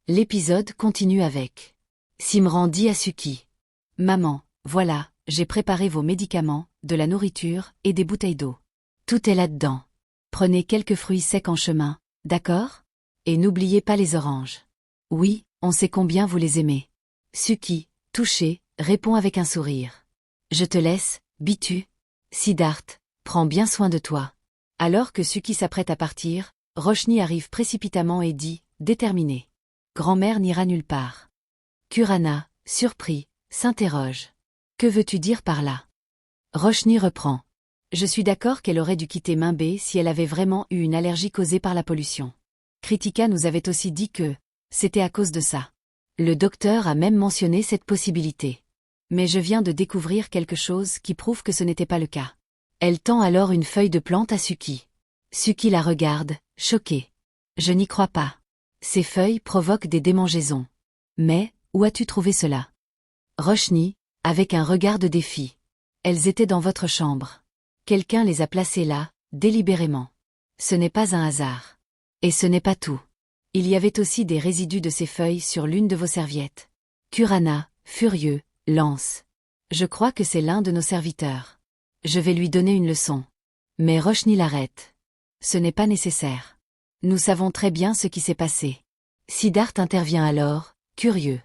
L'épisode continue avec Simran dit à Suki. Maman, voilà, j'ai préparé vos médicaments, de la nourriture et des bouteilles d'eau. Tout est là-dedans. Prenez quelques fruits secs en chemin, d'accord? Et n'oubliez pas les oranges. Oui, on sait combien vous les aimez. Suki, touché, répond avec un sourire. Je te laisse, Bitu. Siddharth, prends bien soin de toi. Alors que Suki s'apprête à partir, Roshni arrive précipitamment et dit, déterminé. Grand-mère n'ira nulle part. Kurana, surpris, s'interroge. Que veux-tu dire par là? Roshni reprend. Je suis d'accord qu'elle aurait dû quitter Mumbai si elle avait vraiment eu une allergie causée par la pollution. Kritika nous avait aussi dit que c'était à cause de ça. Le docteur a même mentionné cette possibilité. Mais je viens de découvrir quelque chose qui prouve que ce n'était pas le cas. Elle tend alors une feuille de plante à Suki. Suki la regarde, choquée. Je n'y crois pas. Ces feuilles provoquent des démangeaisons. Mais, où as-tu trouvé cela? Roshni, avec un regard de défi. Elles étaient dans votre chambre. Quelqu'un les a placées là, délibérément. Ce n'est pas un hasard. Et ce n'est pas tout. Il y avait aussi des résidus de ces feuilles sur l'une de vos serviettes. Kurana, furieux, lance. Je crois que c'est l'un de nos serviteurs. Je vais lui donner une leçon. Mais Roshni l'arrête. Ce n'est pas nécessaire. Nous savons très bien ce qui s'est passé. Siddharth intervient alors, curieux.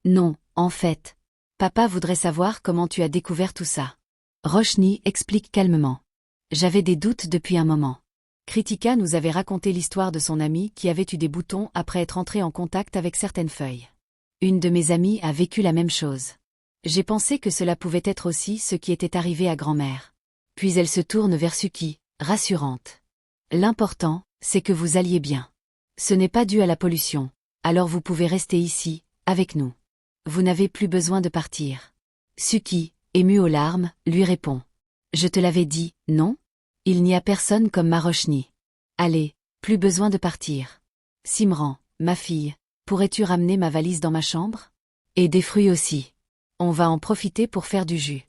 Non, en fait. Papa voudrait savoir comment tu as découvert tout ça. Roshni explique calmement. J'avais des doutes depuis un moment. Kritika nous avait raconté l'histoire de son amie qui avait eu des boutons après être entrée en contact avec certaines feuilles. Une de mes amies a vécu la même chose. J'ai pensé que cela pouvait être aussi ce qui était arrivé à grand-mère. Puis elle se tourne vers Suki, rassurante. L'important, c'est que vous alliez bien. Ce n'est pas dû à la pollution, alors vous pouvez rester ici, avec nous. Vous n'avez plus besoin de partir. Suki, émue aux larmes, lui répond. Je te l'avais dit, non? Il n'y a personne comme ma Roshni. Allez, plus besoin de partir. Simran, ma fille, pourrais-tu ramener ma valise dans ma chambre? Et des fruits aussi. On va en profiter pour faire du jus.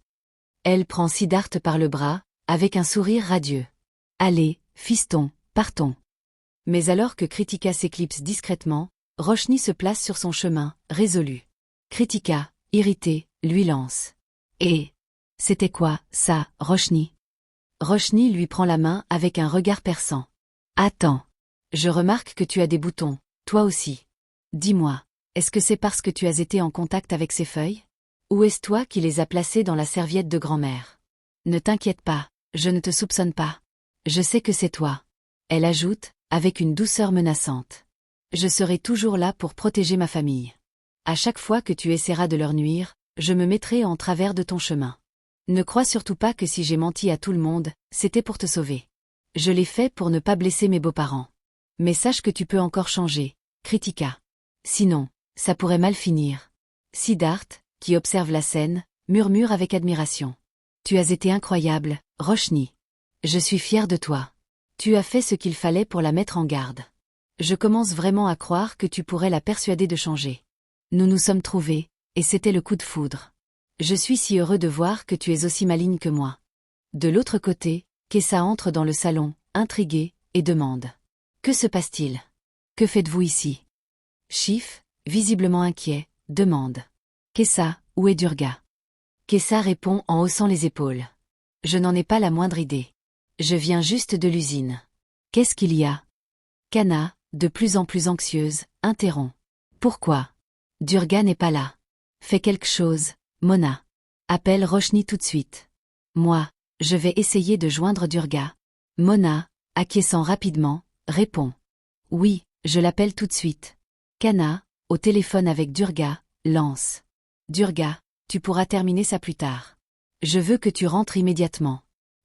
Elle prend Siddharth par le bras, avec un sourire radieux. Allez, fiston, partons. Mais alors que Kritika s'éclipse discrètement, Roshni se place sur son chemin, résolue. Kritika, irritée, lui lance. Et c'était quoi, ça, Roshni? Roshni lui prend la main avec un regard perçant. Attends. Je remarque que tu as des boutons, toi aussi. Dis-moi, est-ce que c'est parce que tu as été en contact avec ces feuilles? Ou est-ce toi qui les as placées dans la serviette de grand-mère? Ne t'inquiète pas, je ne te soupçonne pas. Je sais que c'est toi. Elle ajoute, avec une douceur menaçante. Je serai toujours là pour protéger ma famille. À chaque fois que tu essaieras de leur nuire, je me mettrai en travers de ton chemin. Ne crois surtout pas que si j'ai menti à tout le monde, c'était pour te sauver. Je l'ai fait pour ne pas blesser mes beaux-parents. Mais sache que tu peux encore changer, Kritika. Sinon, ça pourrait mal finir. Siddharth, qui observe la scène, murmure avec admiration. Tu as été incroyable, Roshni. Je suis fière de toi. Tu as fait ce qu'il fallait pour la mettre en garde. Je commence vraiment à croire que tu pourrais la persuader de changer. Nous nous sommes trouvés, et c'était le coup de foudre. Je suis si heureux de voir que tu es aussi maligne que moi. De l'autre côté, Kessa entre dans le salon, intrigué, et demande. Que se passe-t-il? Que faites-vous ici? Shiv, visiblement inquiet, demande. Kessa, où est Durga? Kessa répond en haussant les épaules. Je n'en ai pas la moindre idée. Je viens juste de l'usine. Qu'est-ce qu'il y a? Kana, de plus en plus anxieuse, interrompt. Pourquoi? Durga n'est pas là. Fais quelque chose, Mona. Appelle Roshni tout de suite. Moi, je vais essayer de joindre Durga. Mona, acquiesçant rapidement, répond. Oui, je l'appelle tout de suite. Kana, au téléphone avec Durga, lance. Durga, tu pourras terminer ça plus tard. Je veux que tu rentres immédiatement.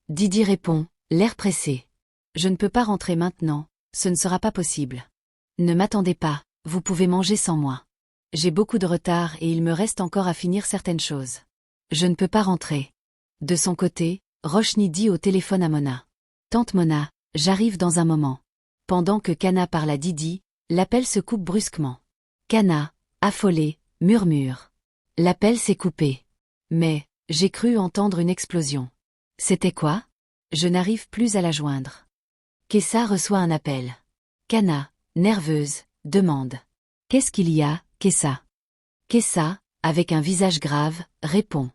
Didi répond, l'air pressé. Je ne peux pas rentrer maintenant, ce ne sera pas possible. Ne m'attendez pas, vous pouvez manger sans moi. J'ai beaucoup de retard et il me reste encore à finir certaines choses. Je ne peux pas rentrer. De son côté, Roshni dit au téléphone à Mona. Tante Mona, j'arrive dans un moment. Pendant que Kana parle à Didi, l'appel se coupe brusquement. Kana, affolé, murmure. L'appel s'est coupé. Mais, j'ai cru entendre une explosion. C'était quoi? Je n'arrive plus à la joindre. Kessa reçoit un appel. Kana, nerveuse, demande. Qu'est-ce qu'il y a, Kessa? Kessa, avec un visage grave, répond.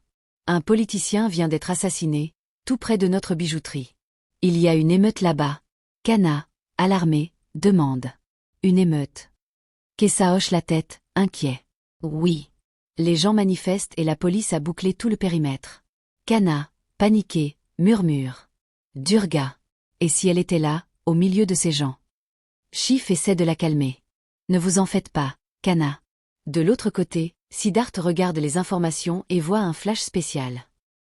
Un politicien vient d'être assassiné, tout près de notre bijouterie. Il y a une émeute là-bas. Kana, alarmé, demande. Une émeute. Kessa hoche la tête, inquiet. Oui. Les gens manifestent et la police a bouclé tout le périmètre. Kana, paniqué, murmure. Durga. Et si elle était là, au milieu de ces gens? Shiv essaie de la calmer. Ne vous en faites pas, Kana. De l'autre côté, Siddharth regarde les informations et voit un flash spécial.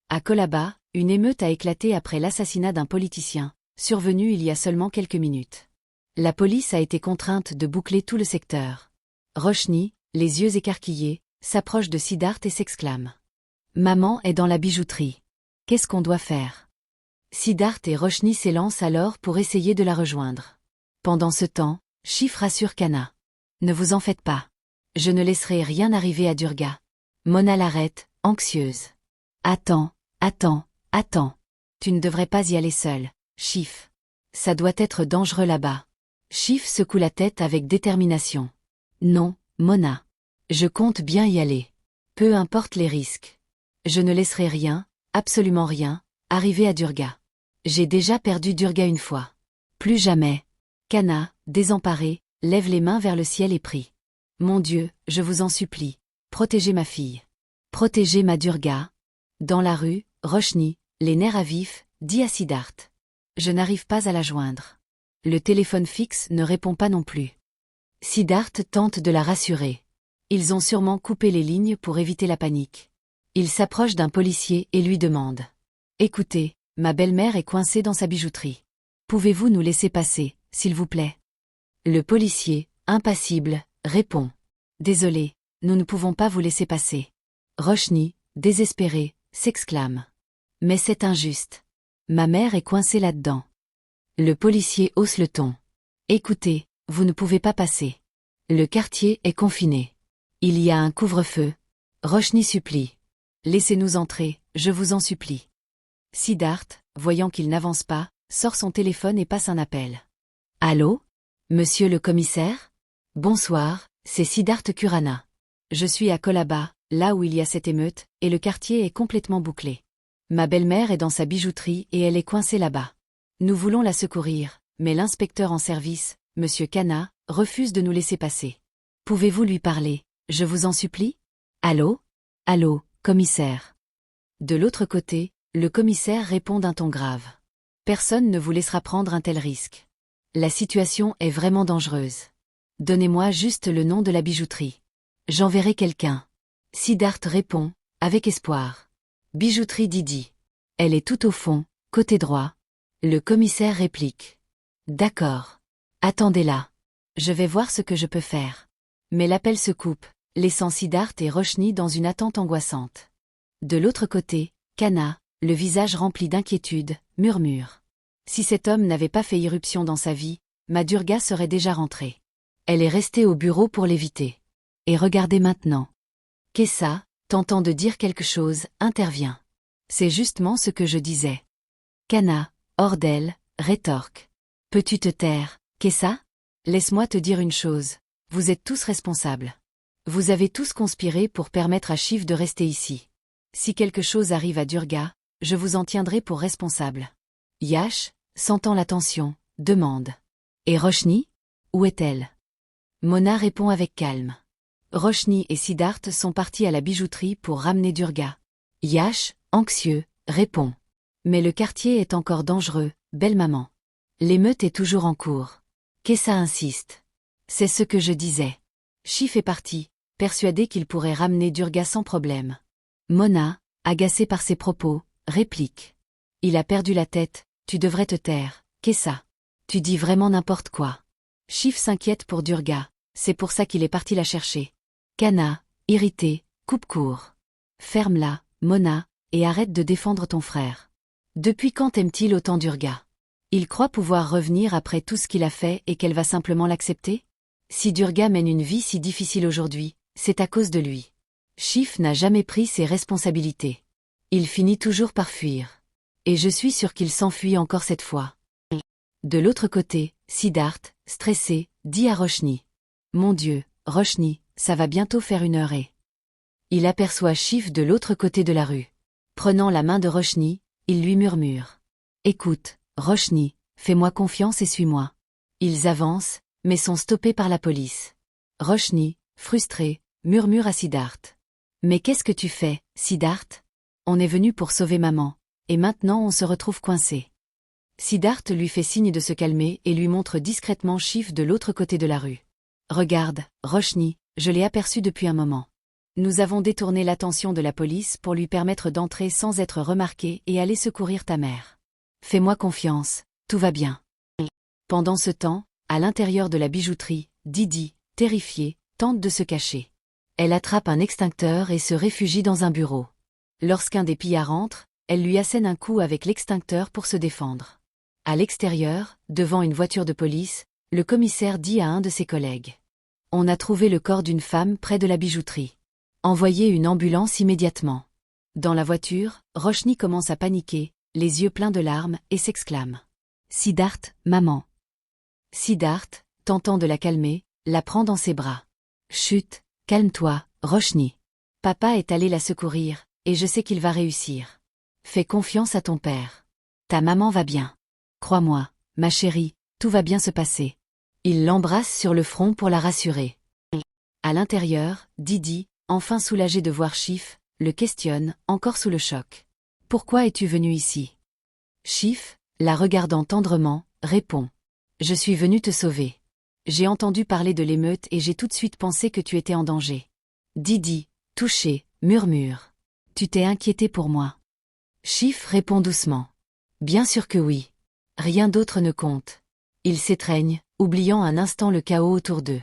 À Colaba, une émeute a éclaté après l'assassinat d'un politicien, survenu il y a seulement quelques minutes. La police a été contrainte de boucler tout le secteur. Roshni, les yeux écarquillés, s'approche de Siddharth et s'exclame. Maman est dans la bijouterie. Qu'est-ce qu'on doit faire? Siddharth et Roshni s'élancent alors pour essayer de la rejoindre. Pendant ce temps, Shiv rassure Kana. Ne vous en faites pas. Je ne laisserai rien arriver à Durga. Mona l'arrête, anxieuse. Attends. Tu ne devrais pas y aller seule, Shiv. Ça doit être dangereux là-bas. Shiv secoue la tête avec détermination. Non, Mona. Je compte bien y aller. Peu importe les risques. Je ne laisserai rien, absolument rien, arriver à Durga. J'ai déjà perdu Durga une fois. Plus jamais. Kana, désemparé, lève les mains vers le ciel et prie. Mon Dieu, je vous en supplie, protégez ma fille. Protégez ma Durga. Dans la rue, Roshni, les nerfs à vif, dit à Siddharth. Je n'arrive pas à la joindre. Le téléphone fixe ne répond pas non plus. Siddharth tente de la rassurer. Ils ont sûrement coupé les lignes pour éviter la panique. Il s'approche d'un policier et lui demande. Écoutez, ma belle-mère est coincée dans sa bijouterie. Pouvez-vous nous laisser passer, s'il vous plaît? Le policier, impassible, répond. Désolé, nous ne pouvons pas vous laisser passer. Roshni, désespéré, s'exclame. Mais c'est injuste. Ma mère est coincée là-dedans. Le policier hausse le ton. Écoutez, vous ne pouvez pas passer. Le quartier est confiné. Il y a un couvre-feu. Roshni supplie. Laissez-nous entrer, je vous en supplie. Siddharth, voyant qu'il n'avance pas, sort son téléphone et passe un appel. Allô? Monsieur le commissaire? Bonsoir, c'est Siddharth Kurana. Je suis à Colaba, là où il y a cette émeute, et le quartier est complètement bouclé. Ma belle-mère est dans sa bijouterie et elle est coincée là-bas. Nous voulons la secourir, mais l'inspecteur en service, Monsieur Kana, refuse de nous laisser passer. Pouvez-vous lui parler, je vous en supplie? Allô? Allô, commissaire. De l'autre côté, le commissaire répond d'un ton grave. Personne ne vous laissera prendre un tel risque. La situation est vraiment dangereuse. Donnez-moi juste le nom de la bijouterie. J'enverrai quelqu'un. Siddharth répond, avec espoir. Bijouterie Didi. Elle est tout au fond, côté droit. Le commissaire réplique. D'accord. Attendez là. Je vais voir ce que je peux faire. Mais l'appel se coupe, laissant Siddharth et Roshni dans une attente angoissante. De l'autre côté, Kana, le visage rempli d'inquiétude, murmure. Si cet homme n'avait pas fait irruption dans sa vie, ma Durga serait déjà rentrée. Elle est restée au bureau pour l'éviter. Et regardez maintenant. Kessa, tentant de dire quelque chose, intervient. C'est justement ce que je disais. Kana, hors d'elle, rétorque. Peux-tu te taire, Kessa? Laisse-moi te dire une chose. Vous êtes tous responsables. Vous avez tous conspiré pour permettre à Shiv de rester ici. Si quelque chose arrive à Durga, je vous en tiendrai pour responsable. Yash, sentant la tension, demande. Et Roshni? Où est-elle? Mona répond avec calme. Roshni et Siddharth sont partis à la bijouterie pour ramener Durga. Yash, anxieux, répond. Mais le quartier est encore dangereux, belle maman. L'émeute est toujours en cours. Kessa insiste. C'est ce que je disais. Shiv est parti, persuadé qu'il pourrait ramener Durga sans problème. Mona, agacée par ses propos, réplique. Il a perdu la tête, tu devrais te taire, Kessa. Tu dis vraiment n'importe quoi. Shiv s'inquiète pour Durga, c'est pour ça qu'il est parti la chercher. Kana, irrité, coupe court. Ferme-la, Mona, et arrête de défendre ton frère. Depuis quand aime-t-il autant Durga? Il croit pouvoir revenir après tout ce qu'il a fait et qu'elle va simplement l'accepter? Si Durga mène une vie si difficile aujourd'hui, c'est à cause de lui. Shiv n'a jamais pris ses responsabilités. Il finit toujours par fuir. Et je suis sûr qu'il s'enfuit encore cette fois. De l'autre côté, Siddharth, stressé, dit à Roshni. Mon Dieu, Roshni, ça va bientôt faire 1 heure et... Il aperçoit Chif de l'autre côté de la rue. Prenant la main de Roshni, il lui murmure. Écoute, Roshni, fais-moi confiance et suis-moi. Ils avancent, mais sont stoppés par la police. Roshni, frustré, murmure à Siddharth. Mais qu'est-ce que tu fais, Siddharth? On est venu pour sauver maman, et maintenant on se retrouve coincé. Siddharth lui fait signe de se calmer et lui montre discrètement Chif de l'autre côté de la rue. Regarde, Roshni, je l'ai aperçu depuis un moment. Nous avons détourné l'attention de la police pour lui permettre d'entrer sans être remarqué et aller secourir ta mère. Fais-moi confiance, tout va bien. Pendant ce temps, à l'intérieur de la bijouterie, Didi, terrifiée, tente de se cacher. Elle attrape un extincteur et se réfugie dans un bureau. Lorsqu'un des pillards entre, elle lui assène un coup avec l'extincteur pour se défendre. À l'extérieur, devant une voiture de police, le commissaire dit à un de ses collègues. On a trouvé le corps d'une femme près de la bijouterie. Envoyez une ambulance immédiatement. Dans la voiture, Roshni commence à paniquer, les yeux pleins de larmes, et s'exclame. Siddharth, maman. Siddharth, tentant de la calmer, la prend dans ses bras. Chut, calme-toi, Roshni. Papa est allé la secourir, et je sais qu'il va réussir. Fais confiance à ton père. Ta maman va bien. Crois-moi, ma chérie, tout va bien se passer. Il l'embrasse sur le front pour la rassurer. À l'intérieur, Didi, enfin soulagé de voir Chif, le questionne, encore sous le choc. Pourquoi es-tu venu ici? Chif, la regardant tendrement, répond. Je suis venu te sauver. J'ai entendu parler de l'émeute et j'ai tout de suite pensé que tu étais en danger. Didi, touché, murmure. Tu t'es inquiété pour moi. Chif répond doucement. Bien sûr que oui. Rien d'autre ne compte. Ils s'étreignent, oubliant un instant le chaos autour d'eux.